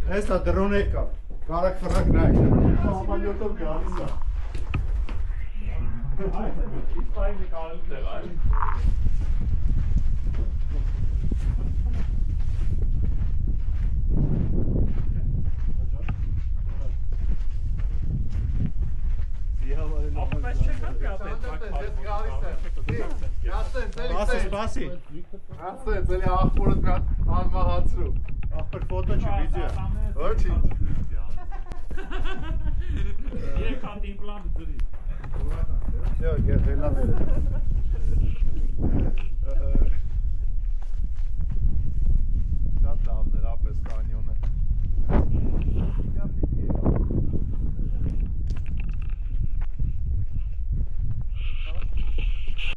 Հեսա դրոն եկա, կարակ ֆրակ նայք համալյոտով գալիս է Իսպայնի կարել դեղ այլ Բասի Ասենց, էլի աղբորդ մի անմահացրու աղբոր ֆոտո չի, վիդեո Ոչի Եկ հատ իմպլանտ ձրի Всё, գերվելա վերը